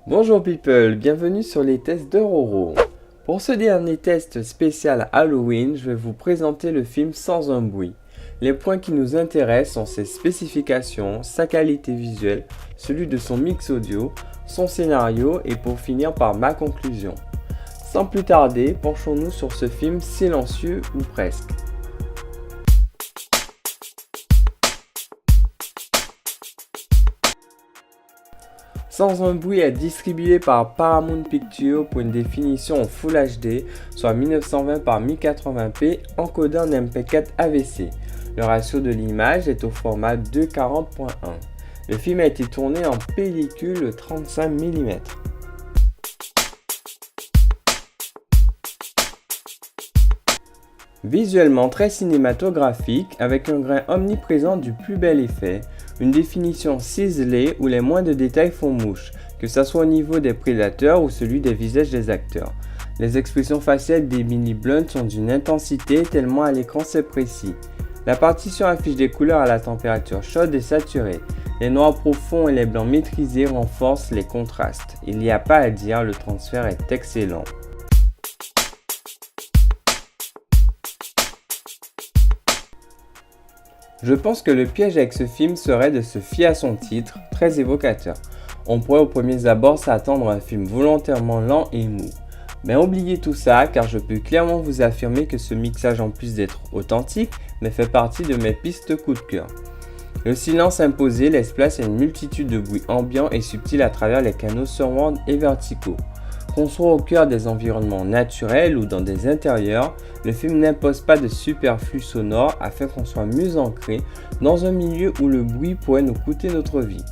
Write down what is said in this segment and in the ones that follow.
Bonjour people, bienvenue sur les tests de Roro. Pour ce dernier test spécial Halloween, je vais vous présenter le film Sans un bruit. Les points qui nous intéressent sont ses spécifications, sa qualité visuelle, celui de son mix audio, son scénario et pour finir par ma conclusion. Sans plus tarder, penchons-nous sur ce film silencieux ou presque. Sans un bruit est distribué par Paramount Pictures pour une définition en Full HD, soit 1920 par 1080p, encodé en MP4 AVC. Le ratio de l'image est au format 2:40.1. Le film a été tourné en pellicule 35 mm. Visuellement très cinématographique, avec un grain omniprésent du plus bel effet, une définition ciselée où les moindres détails font mouche, que ce soit au niveau des prédateurs ou celui des visages des acteurs. Les expressions faciales d'Emily Blunt sont d'une intensité tellement à l'écran c'est précis. La partition affiche des couleurs à la température chaude et saturée. Les noirs profonds et les blancs maîtrisés renforcent les contrastes. Il n'y a pas à dire, le transfert est excellent. Je pense que le piège avec ce film serait de se fier à son titre, très évocateur. On pourrait au premier abord s'attendre à un film volontairement lent et mou. Mais oubliez tout ça car je peux clairement vous affirmer que ce mixage en plus d'être authentique, mais fait partie de mes pistes coup de cœur. Le silence imposé laisse place à une multitude de bruits ambiants et subtils à travers les canaux surround et verticaux. Qu'on soit au cœur des environnements naturels ou dans des intérieurs, le film n'impose pas de superflu sonore afin qu'on soit mieux ancré dans un milieu où le bruit pourrait nous coûter notre vie.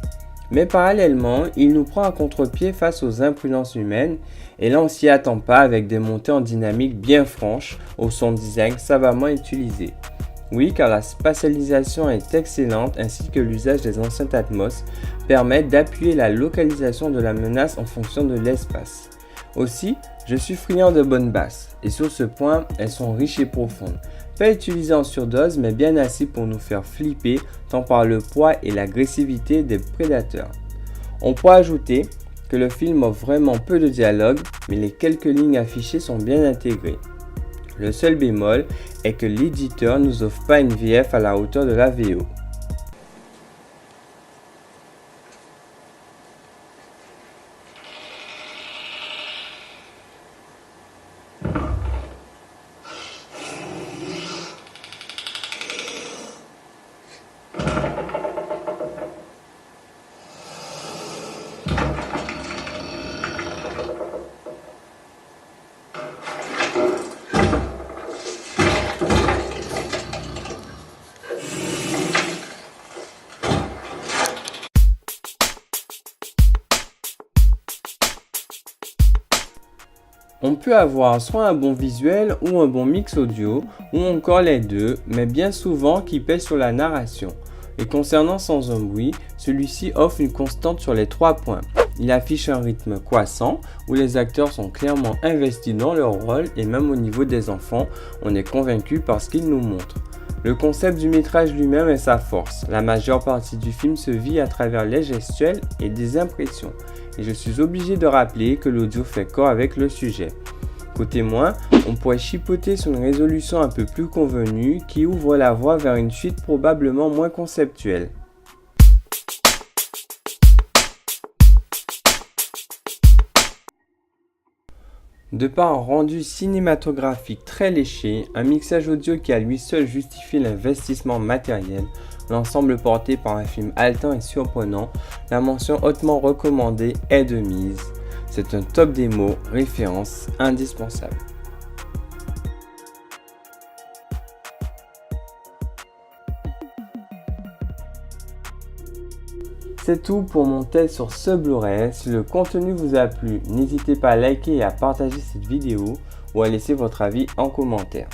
Mais parallèlement, il nous prend à contre-pied face aux imprudences humaines et là on s'y attend pas avec des montées en dynamique bien franches au son design savamment utilisé. Oui, car la spatialisation est excellente ainsi que l'usage des enceintes Atmos permettent d'appuyer la localisation de la menace en fonction de l'espace. Aussi, je suis friand de bonnes basses, et sur ce point, elles sont riches et profondes. Pas utilisées en surdose, mais bien assez pour nous faire flipper, tant par le poids et l'agressivité des prédateurs. On pourrait ajouter que le film offre vraiment peu de dialogue, mais les quelques lignes affichées sont bien intégrées. Le seul bémol est que l'éditeur ne nous offre pas une VF à la hauteur de la VO. On peut avoir soit un bon visuel ou un bon mix audio, ou encore les deux, mais bien souvent qui pèse sur la narration. Et concernant Sans un bruit, celui-ci offre une constante sur les 3 points. Il affiche un rythme croissant, où les acteurs sont clairement investis dans leur rôle et même au niveau des enfants, on est convaincu par ce qu'ils nous montrent. Le concept du métrage lui-même est sa force. La majeure partie du film se vit à travers les gestuels et des impressions. Et je suis obligé de rappeler que l'audio fait corps avec le sujet. Côté moins, on pourrait chipoter sur une résolution un peu plus convenue qui ouvre la voie vers une suite probablement moins conceptuelle. De par un rendu cinématographique très léché, un mixage audio qui à lui seul justifie l'investissement matériel, l'ensemble porté par un film haletant et surprenant, la mention hautement recommandée est de mise. C'est un top démo, référence indispensable. C'est tout pour mon test sur ce Blu-ray. Si le contenu vous a plu, n'hésitez pas à liker et à partager cette vidéo ou à laisser votre avis en commentaire.